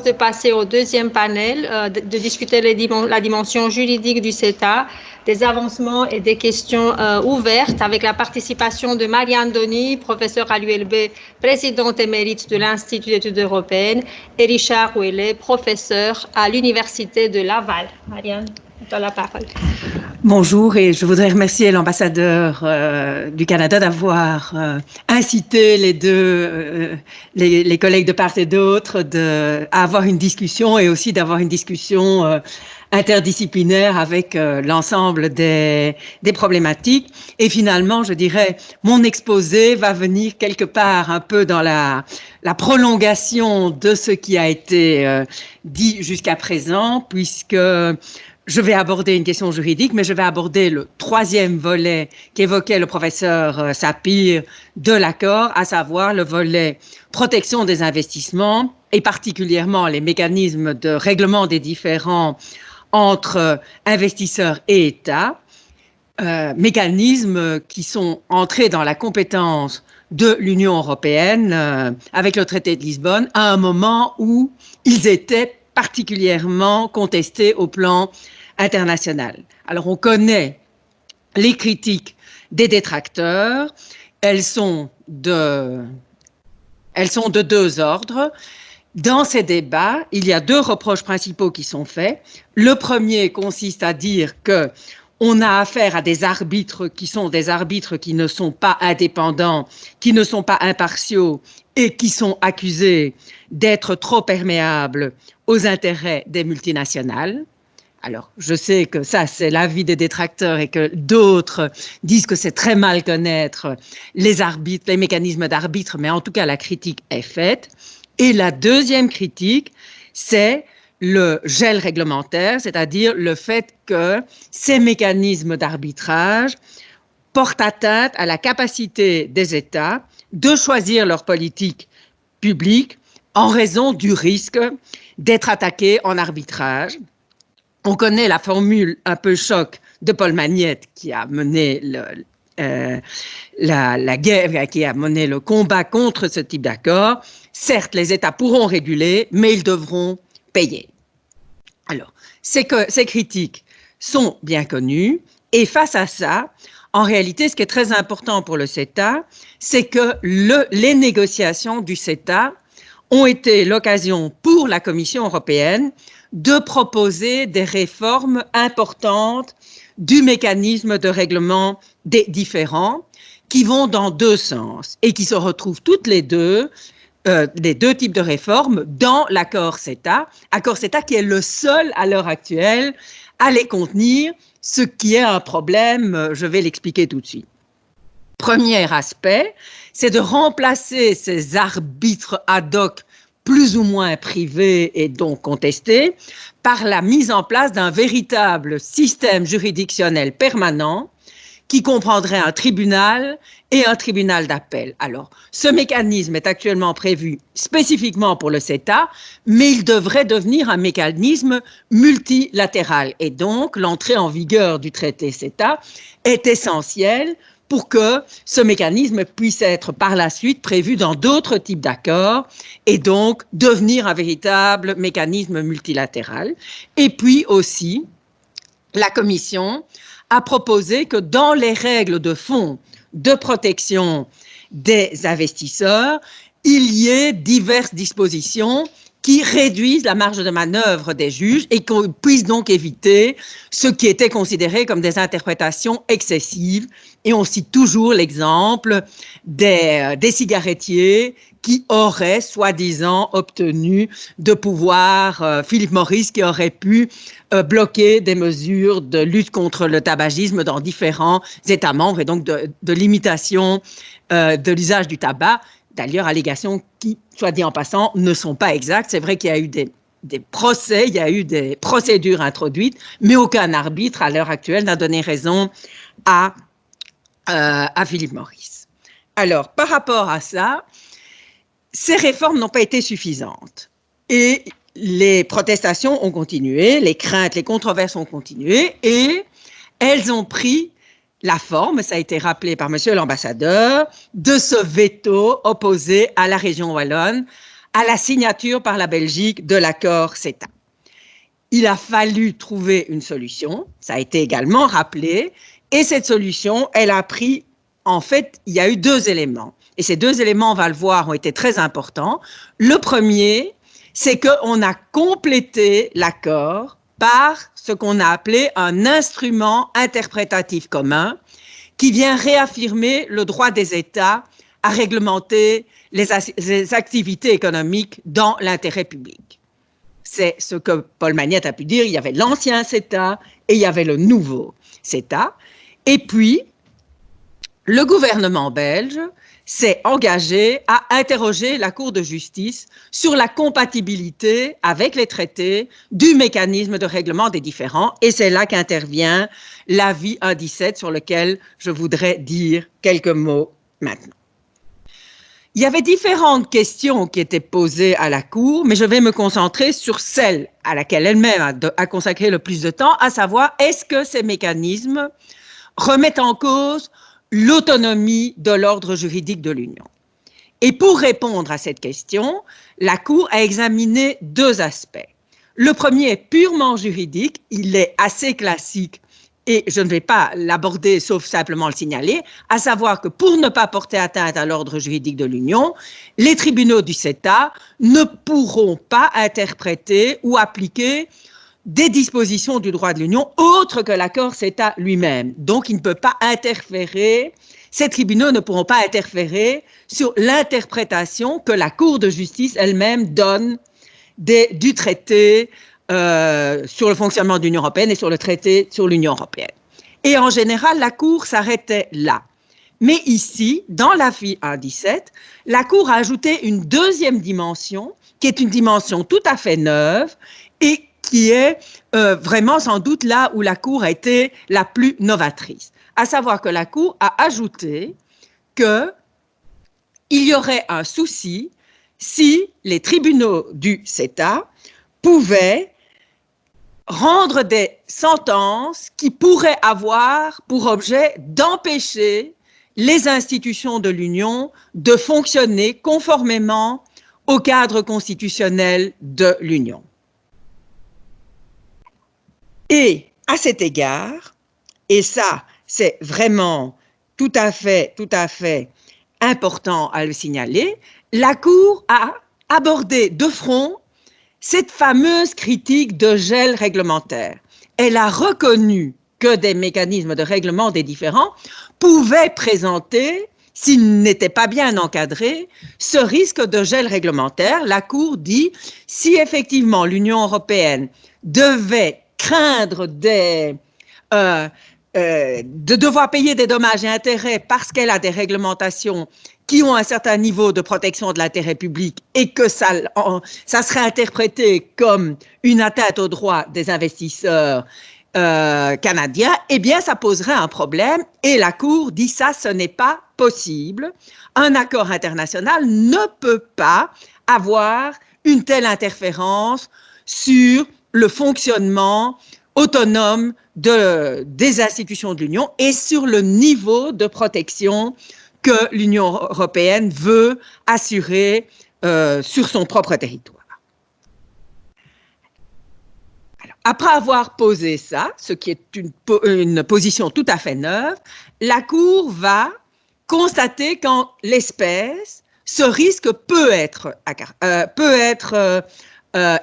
propose de passer au deuxième panel, de discuter la dimension juridique du CETA, des avancements et des questions ouvertes avec la participation de Marianne Donny, professeure à l'ULB, présidente émérite de l'Institut d'études européennes, et Richard Ouellet, professeur à l'Université de Laval. Marianne, tu as la parole. Bonjour, et je voudrais remercier l'ambassadeur du Canada d'avoir incité les collègues de part et d'autre à avoir une discussion et aussi d'avoir une discussion interdisciplinaire avec l'ensemble des problématiques. Et finalement, je dirais, mon exposé va venir quelque part un peu dans la prolongation de ce qui a été dit jusqu'à présent, puisque je vais aborder une question juridique, mais je vais aborder le troisième volet qu'évoquait le professeur Sapir de l'accord, à savoir le volet protection des investissements et particulièrement les mécanismes de règlement des différends entre investisseurs et États, mécanismes qui sont entrés dans la compétence de l'Union européenne avec le traité de Lisbonne à un moment où ils étaient particulièrement contestés au plan international. Alors, on connaît les critiques des détracteurs. Elles sont de deux ordres. Dans ces débats, il y a deux reproches principaux qui sont faits. Le premier consiste à dire que on a affaire à des arbitres qui ne sont pas indépendants, qui ne sont pas impartiaux et qui sont accusés d'être trop perméables aux intérêts des multinationales. Alors, je sais que ça, c'est l'avis des détracteurs et que d'autres disent que c'est très mal connaître les arbitres, les mécanismes d'arbitre, mais en tout cas, la critique est faite. Et la deuxième critique, c'est le gel réglementaire, c'est-à-dire le fait que ces mécanismes d'arbitrage portent atteinte à la capacité des États de choisir leur politique publique en raison du risque d'être attaqués en arbitrage. On connaît la formule un peu choc de Paul Magnette qui a mené la guerre, qui a mené le combat contre ce type d'accord. Certes, les États pourront réguler, mais ils devront payer. Alors, ces critiques sont bien connues et face à ça, en réalité, ce qui est très important pour le CETA, c'est que les négociations du CETA ont été l'occasion pour la Commission européenne de proposer des réformes importantes du mécanisme de règlement des différends qui vont dans deux sens et qui se retrouvent toutes les deux types de réformes dans l'accord CETA qui est le seul à l'heure actuelle à les contenir, ce qui est un problème, je vais l'expliquer tout de suite. Premier aspect, c'est de remplacer ces arbitres ad hoc plus ou moins privés et donc contestés par la mise en place d'un véritable système juridictionnel permanent qui comprendrait un tribunal et un tribunal d'appel. Alors, ce mécanisme est actuellement prévu spécifiquement pour le CETA, mais il devrait devenir un mécanisme multilatéral. Et donc, l'entrée en vigueur du traité CETA est essentielle pour que ce mécanisme puisse être par la suite prévu dans d'autres types d'accords et donc devenir un véritable mécanisme multilatéral. Et puis aussi, la Commission a proposé que dans les règles de fond de protection des investisseurs, il y ait diverses dispositions qui réduisent la marge de manœuvre des juges et qu'on puisse donc éviter ce qui était considéré comme des interprétations excessives. Et on cite toujours l'exemple des cigarettiers qui auraient, soi-disant, obtenu de pouvoir, Philip Morris, qui aurait pu bloquer des mesures de lutte contre le tabagisme dans différents États membres et donc de limitation de l'usage du tabac. D'ailleurs, allégations qui, soit dit en passant, ne sont pas exactes. C'est vrai qu'il y a eu des procès, il y a eu des procédures introduites, mais aucun arbitre, à l'heure actuelle, n'a donné raison à Philip Morris. Alors, par rapport à ça, ces réformes n'ont pas été suffisantes. Et les protestations ont continué, les craintes, les controverses ont continué, et elles ont pris la forme, ça a été rappelé par monsieur l'ambassadeur, de ce veto opposé à la région wallonne à la signature par la Belgique de l'accord CETA. Il a fallu trouver une solution, ça a été également rappelé, et cette solution, elle a pris, en fait, il y a eu deux éléments. Et ces deux éléments, on va le voir, ont été très importants. Le premier, c'est qu'on a complété l'accord par ce qu'on a appelé un instrument interprétatif commun qui vient réaffirmer le droit des États à réglementer les activités économiques dans l'intérêt public. C'est ce que Paul Magnette a pu dire. Il y avait l'ancien CETA et il y avait le nouveau CETA. Et puis, le gouvernement belge s'est engagé à interroger la Cour de justice sur la compatibilité avec les traités du mécanisme de règlement des différends. Et c'est là qu'intervient l'avis 1.17 sur lequel je voudrais dire quelques mots maintenant. Il y avait différentes questions qui étaient posées à la Cour, mais je vais me concentrer sur celle à laquelle elle-même a consacré le plus de temps, à savoir, est-ce que ces mécanismes remettent en cause l'autonomie de l'ordre juridique de l'Union? Et pour répondre à cette question, la Cour a examiné deux aspects. Le premier est purement juridique, il est assez classique et je ne vais pas l'aborder sauf simplement le signaler, à savoir que pour ne pas porter atteinte à l'ordre juridique de l'Union, les tribunaux du CETA ne pourront pas interpréter ou appliquer des dispositions du droit de l'Union autres que l'accord CETA lui-même. Donc, il ne peut pas interférer, ces tribunaux ne pourront pas interférer sur l'interprétation que la Cour de justice elle-même donne du traité sur le fonctionnement de l'Union européenne et sur le traité sur l'Union européenne. Et en général, la Cour s'arrêtait là. Mais ici, dans l'avis 1.17, la Cour a ajouté une deuxième dimension, qui est une dimension tout à fait neuve et qui est vraiment sans doute là où la Cour a été la plus novatrice. À savoir que la Cour a ajouté qu'il y aurait un souci si les tribunaux du CETA pouvaient rendre des sentences qui pourraient avoir pour objet d'empêcher les institutions de l'Union de fonctionner conformément au cadre constitutionnel de l'Union. Et à cet égard, et ça c'est vraiment tout à fait important à le signaler, la Cour a abordé de front cette fameuse critique de gel réglementaire. Elle a reconnu que des mécanismes de règlement des différends pouvaient présenter, s'ils n'étaient pas bien encadrés, ce risque de gel réglementaire. La Cour dit, si effectivement l'Union européenne devait craindre de devoir payer des dommages et intérêts parce qu'elle a des réglementations qui ont un certain niveau de protection de l'intérêt public et que ça serait interprété comme une atteinte aux droits des investisseurs canadiens, eh bien, ça poserait un problème. Et la Cour dit ça, ce n'est pas possible. Un accord international ne peut pas avoir une telle interférence sur le fonctionnement autonome des institutions de l'Union et sur le niveau de protection que l'Union européenne veut assurer sur son propre territoire. Alors, après avoir posé ça, ce qui est une position tout à fait neuve, la Cour va constater qu'en l'espèce, ce risque peut être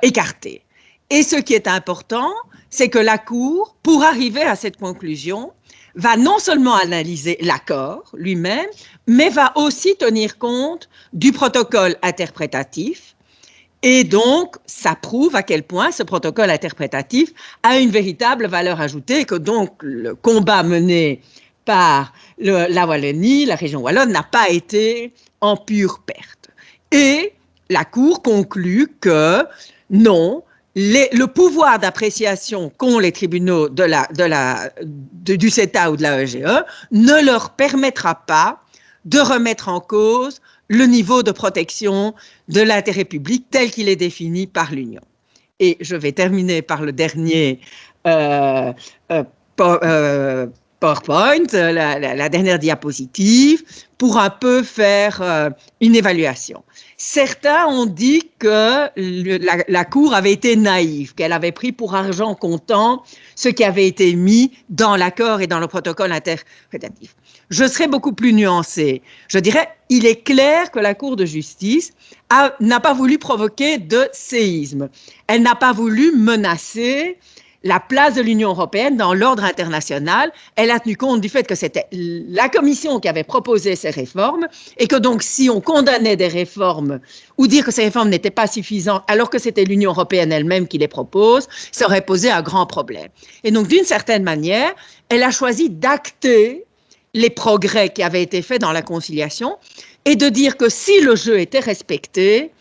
écarté. Et ce qui est important, c'est que la Cour, pour arriver à cette conclusion, va non seulement analyser l'accord lui-même, mais va aussi tenir compte du protocole interprétatif. Et donc, ça prouve à quel point ce protocole interprétatif a une véritable valeur ajoutée, et que donc le combat mené par la Wallonie, la région wallonne, n'a pas été en pure perte. Et la Cour conclut que non, le pouvoir d'appréciation qu'ont les tribunaux du CETA ou de la EGE ne leur permettra pas de remettre en cause le niveau de protection de l'intérêt public tel qu'il est défini par l'Union. Et je vais terminer par le dernier PowerPoint, la dernière diapositive, pour un peu faire une évaluation. Certains ont dit que la Cour avait été naïve, qu'elle avait pris pour argent comptant ce qui avait été mis dans l'accord et dans le protocole interprétatif. Je serais beaucoup plus nuancée. Je dirais, il est clair que la Cour de justice n'a pas voulu provoquer de séisme. Elle n'a pas voulu menacer la place de l'Union européenne dans l'ordre international. Elle a tenu compte du fait que c'était la Commission qui avait proposé ces réformes et que donc si on condamnait des réformes ou dire que ces réformes n'étaient pas suffisantes alors que c'était l'Union européenne elle-même qui les propose, ça aurait posé un grand problème. Et donc d'une certaine manière, elle a choisi d'acter les progrès qui avaient été faits dans la conciliation et de dire que si le jeu était respecté,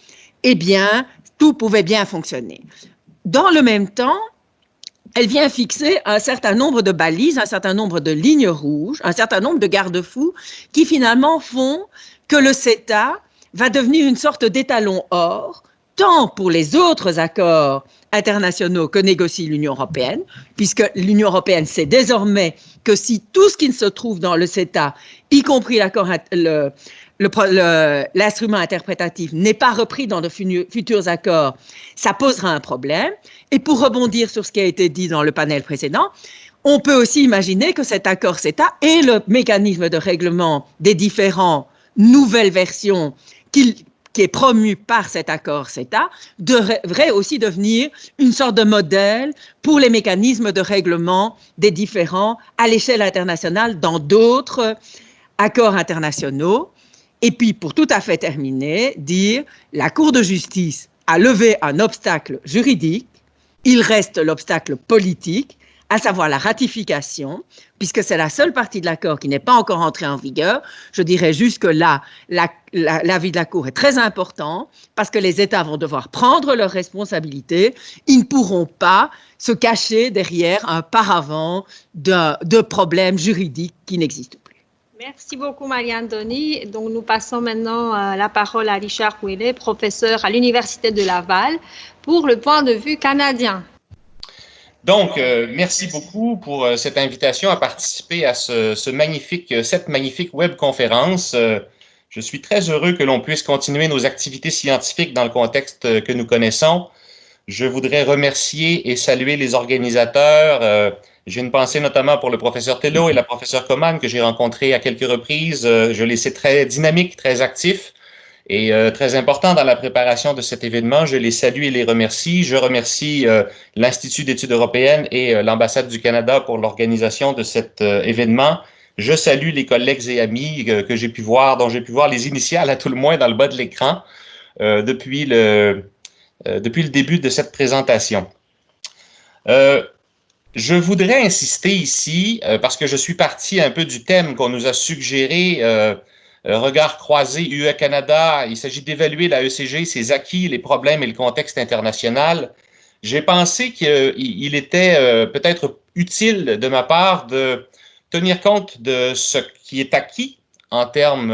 eh bien, tout pouvait bien fonctionner. Dans le même temps, elle vient fixer un certain nombre de balises, un certain nombre de lignes rouges, un certain nombre de garde-fous qui finalement font que le CETA va devenir une sorte d'étalon or, tant pour les autres accords internationaux que négocie l'Union européenne, puisque l'Union européenne sait désormais que si tout ce qui se trouve dans le CETA, y compris l'instrument interprétatif, n'est pas repris dans de futurs accords, ça posera un problème. Et pour rebondir sur ce qui a été dit dans le panel précédent, on peut aussi imaginer que cet accord CETA et le mécanisme de règlement des différentes nouvelles versions qui est promu par cet accord CETA devrait aussi devenir une sorte de modèle pour les mécanismes de règlement des différends à l'échelle internationale dans d'autres accords internationaux. Et puis, pour tout à fait terminer, dire la Cour de justice a levé un obstacle juridique, il reste l'obstacle politique, à savoir la ratification, puisque c'est la seule partie de l'accord qui n'est pas encore entrée en vigueur. Je dirais juste que là, l'avis de la Cour est très important, parce que les États vont devoir prendre leurs responsabilités. Ils ne pourront pas se cacher derrière un paravent de problèmes juridiques qui n'existent plus. Merci beaucoup, Marianne Dony. Donc, nous passons maintenant la parole à Richard Ouellet, professeur à l'Université de Laval, pour le point de vue canadien. Donc, merci beaucoup pour cette invitation à participer à cette magnifique webconférence. Je suis très heureux que l'on puisse continuer nos activités scientifiques dans le contexte que nous connaissons. Je voudrais remercier et saluer les organisateurs. J'ai une pensée notamment pour le professeur Tello et la professeure Coman que j'ai rencontrés à quelques reprises. Je les sais très dynamiques, très actifs et très importants dans la préparation de cet événement. Je les salue et les remercie. Je remercie l'Institut d'études européennes et l'ambassade du Canada pour l'organisation de cet événement. Je salue les collègues et amis que j'ai pu voir, dont j'ai pu voir les initiales à tout le moins dans le bas de l'écran depuis le début de cette présentation. Je voudrais insister ici, parce que je suis parti un peu du thème qu'on nous a suggéré, regard croisé UE-Canada, il s'agit d'évaluer la ECG, ses acquis, les problèmes et le contexte international. J'ai pensé qu'il était peut-être utile de ma part de tenir compte de ce qui est acquis en termes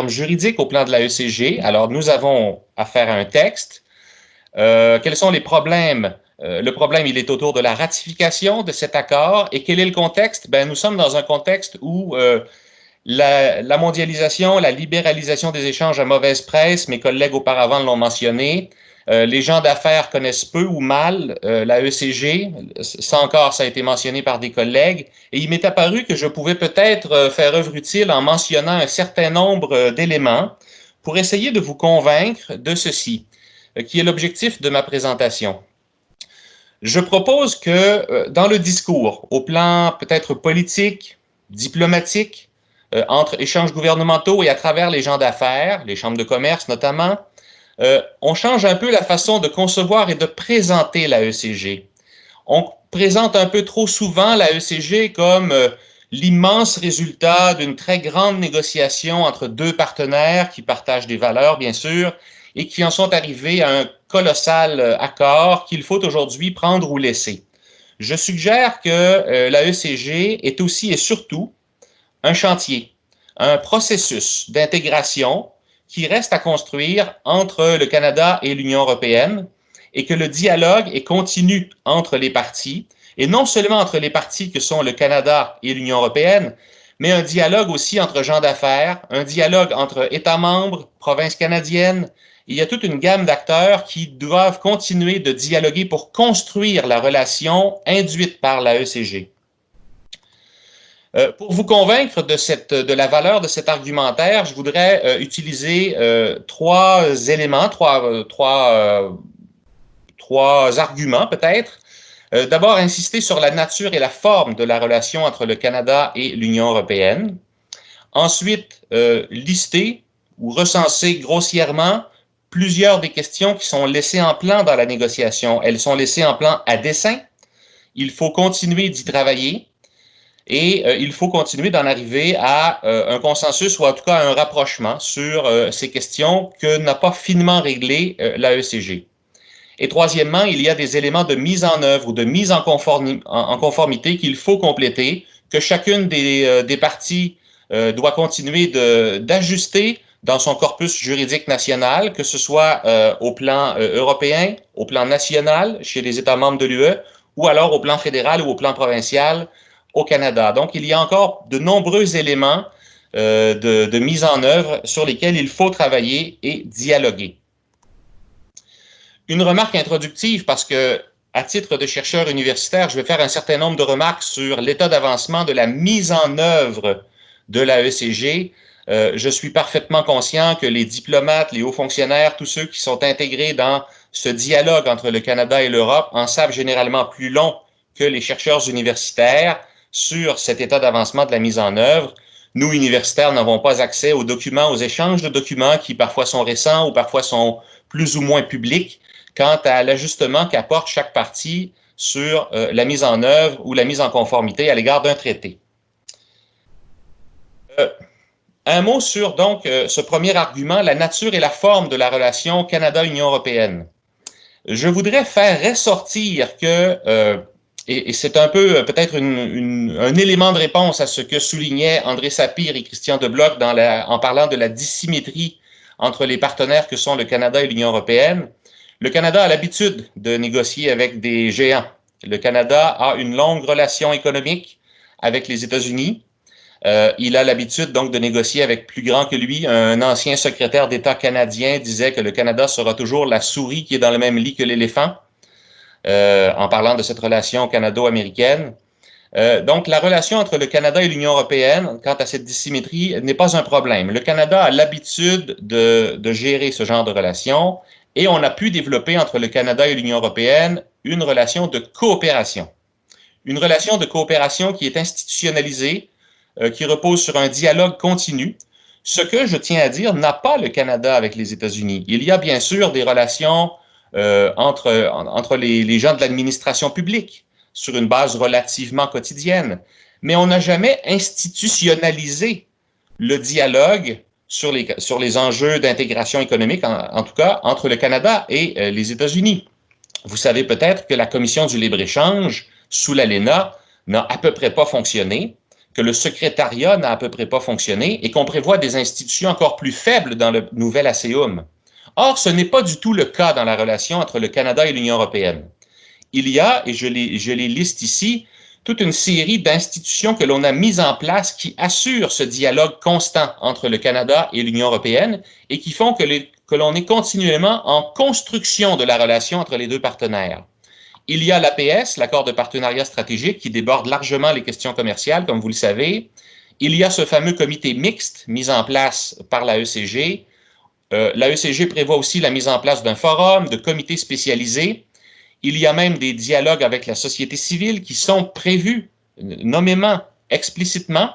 juridiques au plan de la ECG. Alors, nous avons affaire à un texte. Quels sont les problèmes? Le problème, il est autour de la ratification de cet accord. Et quel est le contexte? Ben, nous sommes dans un contexte où la mondialisation, la libéralisation des échanges à mauvaise presse, mes collègues auparavant l'ont mentionné, les gens d'affaires connaissent peu ou mal la ECG. Ça encore, ça a été mentionné par des collègues. Et il m'est apparu que je pouvais peut-être faire œuvre utile en mentionnant un certain nombre d'éléments pour essayer de vous convaincre de ceci, qui est l'objectif de ma présentation. Je propose que dans le discours, au plan peut-être politique, diplomatique, entre échanges gouvernementaux et à travers les gens d'affaires, les chambres de commerce notamment, on change un peu la façon de concevoir et de présenter la ECG. On présente un peu trop souvent la ECG comme l'immense résultat d'une très grande négociation entre deux partenaires qui partagent des valeurs, bien sûr, et qui en sont arrivés à un colossal accord qu'il faut aujourd'hui prendre ou laisser. Je suggère que la ECG est aussi et surtout un chantier, un processus d'intégration qui reste à construire entre le Canada et l'Union européenne et que le dialogue est continu entre les parties, et non seulement entre les parties que sont le Canada et l'Union européenne, mais un dialogue aussi entre gens d'affaires, un dialogue entre États membres, provinces canadiennes. Il y a toute une gamme d'acteurs qui doivent continuer de dialoguer pour construire la relation induite par la ECG. Pour vous convaincre de la valeur de cet argumentaire, je voudrais utiliser trois éléments, trois arguments peut-être. D'abord, insister sur la nature et la forme de la relation entre le Canada et l'Union européenne. Ensuite, lister ou recenser grossièrement plusieurs des questions qui sont laissées en plan dans la négociation. Elles sont laissées en plan à dessein. Il faut continuer d'y travailler. Et il faut continuer d'en arriver à un consensus ou en tout cas à un rapprochement sur ces questions que n'a pas finement réglé la ECG. Et troisièmement, il y a des éléments de mise en œuvre ou de mise en conformité qu'il faut compléter, que chacune des parties doit continuer d'ajuster dans son corpus juridique national, que ce soit au plan européen, au plan national chez les États membres de l'UE, ou alors au plan fédéral ou au plan provincial au Canada. Donc, il y a encore de nombreux éléments de mise en œuvre sur lesquels il faut travailler et dialoguer. Une remarque introductive, parce que, à titre de chercheur universitaire, je vais faire un certain nombre de remarques sur l'état d'avancement de la mise en œuvre de la ECG. Je suis parfaitement conscient que les diplomates, les hauts fonctionnaires, tous ceux qui sont intégrés dans ce dialogue entre le Canada et l'Europe en savent généralement plus long que les chercheurs universitaires sur cet état d'avancement de la mise en œuvre. Nous, universitaires, n'avons pas accès aux documents, aux échanges de documents qui parfois sont récents ou parfois sont plus ou moins publics quant à l'ajustement qu'apporte chaque partie sur la mise en œuvre ou la mise en conformité à l'égard d'un traité. Un mot sur donc ce premier argument, la nature et la forme de la relation Canada-Union européenne. Je voudrais faire ressortir que et c'est un peu peut-être un élément de réponse à ce que soulignaient André Sapir et Christian de Bloch en parlant de la dissymétrie entre les partenaires que sont le Canada et l'Union européenne. Le Canada a l'habitude de négocier avec des géants. Le Canada a une longue relation économique avec les États-Unis. Il a l'habitude donc de négocier avec plus grand que lui. Un ancien secrétaire d'État canadien disait que le Canada sera toujours la souris qui est dans le même lit que l'éléphant. En parlant de cette relation canado-américaine. Donc, la relation entre le Canada et l'Union européenne, quant à cette dissymétrie, n'est pas un problème. Le Canada a l'habitude de gérer ce genre de relation et on a pu développer entre le Canada et l'Union européenne une relation de coopération. Une relation de coopération qui est institutionnalisée, qui repose sur un dialogue continu, ce que, je tiens à dire, n'a pas le Canada avec les États-Unis. Il y a bien sûr des relations entre les gens de l'administration publique sur une base relativement quotidienne. Mais on n'a jamais institutionnalisé le dialogue sur les enjeux d'intégration économique, en tout cas, entre le Canada et les États-Unis. Vous savez peut-être que la Commission du libre-échange, sous l'ALENA, n'a à peu près pas fonctionné, que le secrétariat n'a à peu près pas fonctionné et qu'on prévoit des institutions encore plus faibles dans le nouvel ASEUM. Or, ce n'est pas du tout le cas dans la relation entre le Canada et l'Union européenne. Il y a, et je les liste ici, toute une série d'institutions que l'on a mises en place qui assurent ce dialogue constant entre le Canada et l'Union européenne et qui font que l'on est continuellement en construction de la relation entre les deux partenaires. Il y a l'APS, l'accord de partenariat stratégique, qui déborde largement les questions commerciales, comme vous le savez. Il y a ce fameux comité mixte mis en place par la ECG. La ECG prévoit aussi la mise en place d'un forum, de comités spécialisés. Il y a même des dialogues avec la société civile qui sont prévus nommément, explicitement.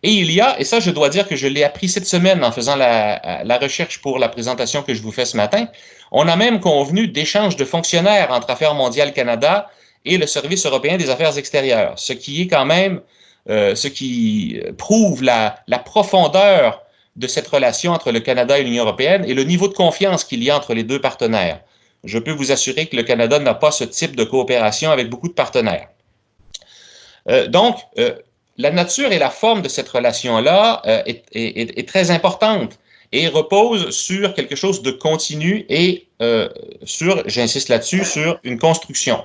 Et il y a, et ça je dois dire que je l'ai appris cette semaine en faisant la recherche pour la présentation que je vous fais ce matin, on a même convenu d'échanges de fonctionnaires entre Affaires mondiales Canada et le Service européen des affaires extérieures, ce qui est quand même, ce qui prouve la profondeur de cette relation entre le Canada et l'Union européenne et le niveau de confiance qu'il y a entre les deux partenaires. Je peux vous assurer que le Canada n'a pas ce type de coopération avec beaucoup de partenaires. Donc, la nature et la forme de cette relation-là est très importante et repose sur quelque chose de continu et j'insiste là-dessus, sur une construction.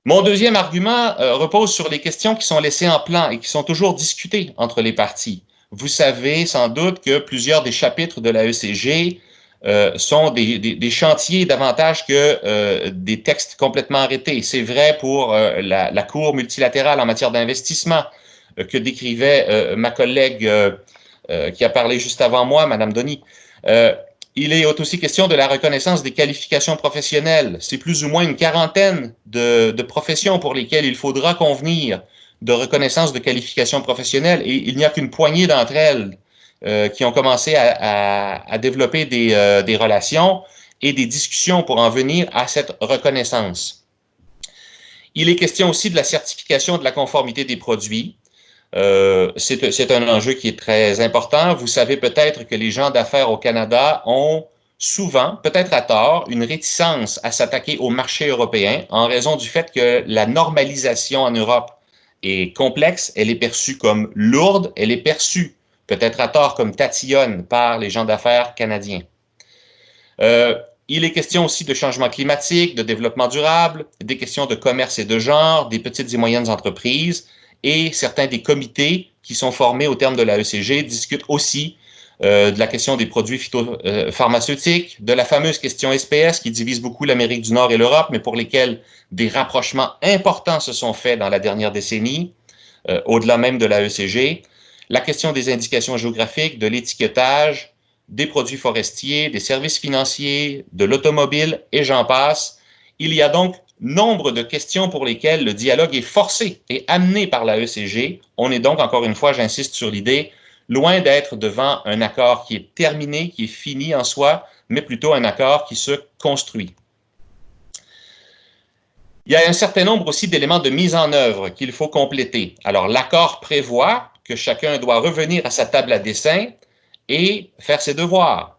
Mon deuxième argument repose sur les questions qui sont laissées en plan et qui sont toujours discutées entre les parties. Vous savez sans doute que plusieurs des chapitres de la ECG sont des chantiers davantage que des textes complètement arrêtés. C'est vrai pour la Cour multilatérale en matière d'investissement que décrivait ma collègue qui a parlé juste avant moi, Mme Donny. Il est aussi question de la reconnaissance des qualifications professionnelles. C'est plus ou moins une quarantaine de professions pour lesquelles il faudra convenir de reconnaissance de qualifications professionnelles et il n'y a qu'une poignée d'entre elles qui ont commencé à développer des relations et des discussions pour en venir à cette reconnaissance. Il est question aussi de la certification de la conformité des produits. C'est un enjeu qui est très important. Vous savez peut-être que les gens d'affaires au Canada ont souvent, peut-être à tort, une réticence à s'attaquer au marché européen en raison du fait que la normalisation en Europe est complexe, elle est perçue comme lourde, elle est perçue peut-être à tort comme tatillonne par les gens d'affaires canadiens. Il est question aussi de changement climatique, de développement durable, des questions de commerce et de genre, des petites et moyennes entreprises, et certains des comités qui sont formés au terme de la ECG discutent aussi de la question des produits phytopharmaceutiques, de la fameuse question SPS qui divise beaucoup l'Amérique du Nord et l'Europe, mais pour lesquels des rapprochements importants se sont faits dans la dernière décennie, au-delà même de la ECG, la question des indications géographiques, de l'étiquetage, des produits forestiers, des services financiers, de l'automobile, et j'en passe. Il y a donc nombre de questions pour lesquelles le dialogue est forcé et amené par la ECG. On est donc, encore une fois, j'insiste sur l'idée, loin d'être devant un accord qui est terminé, qui est fini en soi, mais plutôt un accord qui se construit. Il y a un certain nombre aussi d'éléments de mise en œuvre qu'il faut compléter. Alors, l'accord prévoit que chacun doit revenir à sa table à dessin et faire ses devoirs.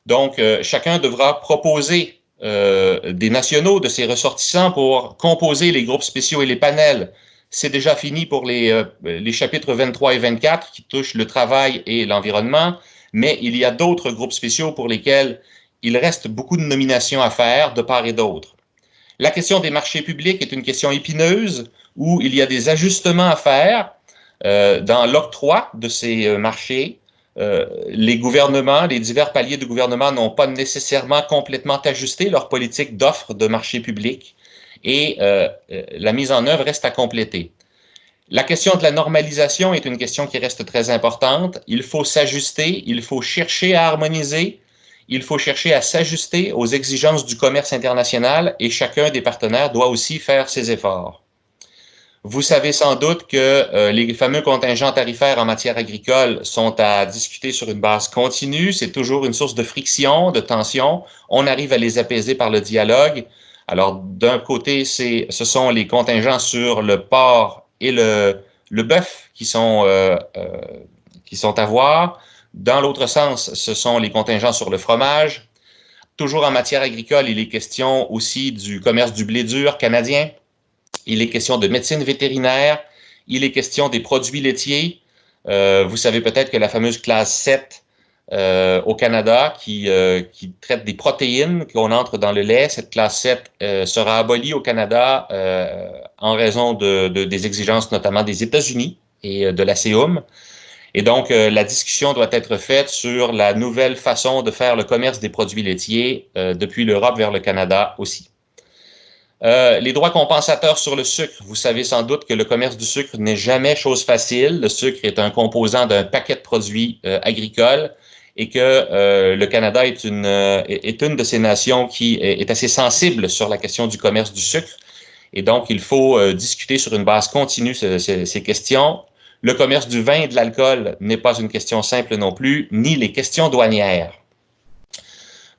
Donc, chacun devra proposer des nationaux de ses ressortissants pour composer les groupes spéciaux et les panels. C'est déjà fini pour les chapitres 23 et 24 qui touchent le travail et l'environnement, mais il y a d'autres groupes spéciaux pour lesquels il reste beaucoup de nominations à faire de part et d'autre. La question des marchés publics est une question épineuse où il y a des ajustements à faire dans l'octroi de ces marchés. Les gouvernements, les divers paliers de gouvernement n'ont pas nécessairement complètement ajusté leur politique d'offre de marché public et la mise en œuvre reste à compléter. La question de la normalisation est une question qui reste très importante. Il faut s'ajuster, il faut chercher à harmoniser, il faut chercher à s'ajuster aux exigences du commerce international et chacun des partenaires doit aussi faire ses efforts. Vous savez sans doute que les fameux contingents tarifaires en matière agricole sont à discuter sur une base continue. C'est toujours une source de friction, de tension. On arrive à les apaiser par le dialogue. Alors, d'un côté, ce sont les contingents sur le porc et le bœuf qui sont à voir. Dans l'autre sens, ce sont les contingents sur le fromage. Toujours en matière agricole, il est question aussi du commerce du blé dur canadien. Il est question de médecine vétérinaire, il est question des produits laitiers. Vous savez peut-être que la fameuse classe 7 au Canada qui traite des protéines qu'on entre dans le lait, cette classe 7 sera abolie au Canada en raison des exigences notamment des États-Unis et de la CEUM. Et donc, la discussion doit être faite sur la nouvelle façon de faire le commerce des produits laitiers depuis l'Europe vers le Canada aussi. Les droits compensateurs sur le sucre. Vous savez sans doute que le commerce du sucre n'est jamais chose facile. Le sucre est un composant d'un paquet de produits agricoles et que le Canada est une de ces nations qui est assez sensible sur la question du commerce du sucre. Et donc, il faut discuter sur une base continue ces questions. Le commerce du vin et de l'alcool n'est pas une question simple non plus, ni les questions douanières.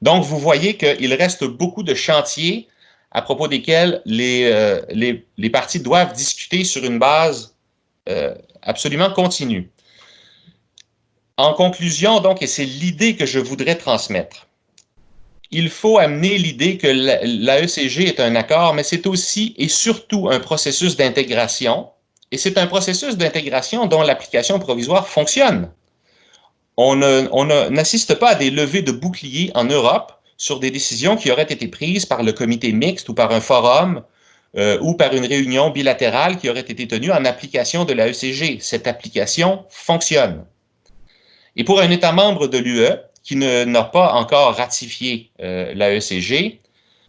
Donc, vous voyez qu'il reste beaucoup de chantiers à propos desquels les parties doivent discuter sur une base absolument continue. En conclusion, donc, et c'est l'idée que je voudrais transmettre, il faut amener l'idée que la ECG est un accord, mais c'est aussi et surtout un processus d'intégration, et c'est un processus d'intégration dont l'application provisoire fonctionne. On n'assiste pas à des levées de boucliers en Europe sur des décisions qui auraient été prises par le comité mixte ou par un forum ou par une réunion bilatérale qui aurait été tenue en application de la ECG. Cette application fonctionne. Et pour un État membre de l'UE qui n'a pas encore ratifié la ECG,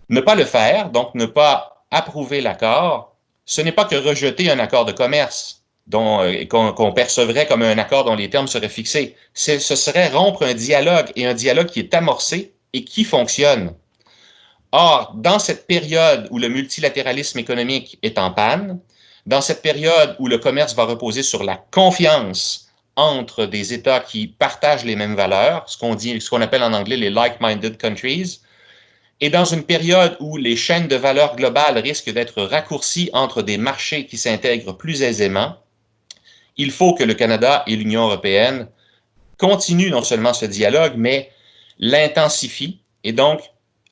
ne pas le faire, donc ne pas approuver l'accord, ce n'est pas que rejeter un accord de commerce qu'on percevrait comme un accord dont les termes seraient fixés. Ce serait rompre un dialogue, et un dialogue qui est amorcé et qui fonctionne. Or, dans cette période où le multilatéralisme économique est en panne, dans cette période où le commerce va reposer sur la confiance entre des États qui partagent les mêmes valeurs, ce qu'on appelle en anglais les like-minded countries, et dans une période où les chaînes de valeur globales risquent d'être raccourcies entre des marchés qui s'intègrent plus aisément, il faut que le Canada et l'Union européenne continuent non seulement ce dialogue, mais l'intensifient. Et donc,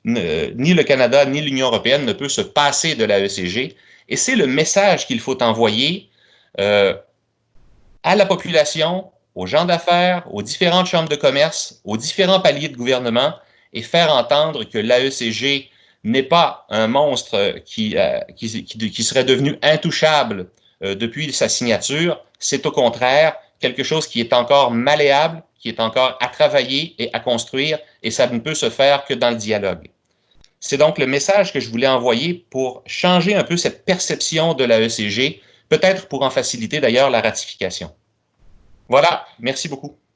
ni le Canada ni l'Union européenne ne peut se passer de la ECG. Et c'est le message qu'il faut envoyer à la population, aux gens d'affaires, aux différentes chambres de commerce, aux différents paliers de gouvernement, et faire entendre que l'AECG n'est pas un monstre qui serait devenu intouchable depuis sa signature. C'est au contraire quelque chose qui est encore malléable, qui est encore à travailler et à construire, et ça ne peut se faire que dans le dialogue. C'est donc le message que je voulais envoyer pour changer un peu cette perception de l'AECG, peut-être pour en faciliter d'ailleurs la ratification. Voilà, merci beaucoup.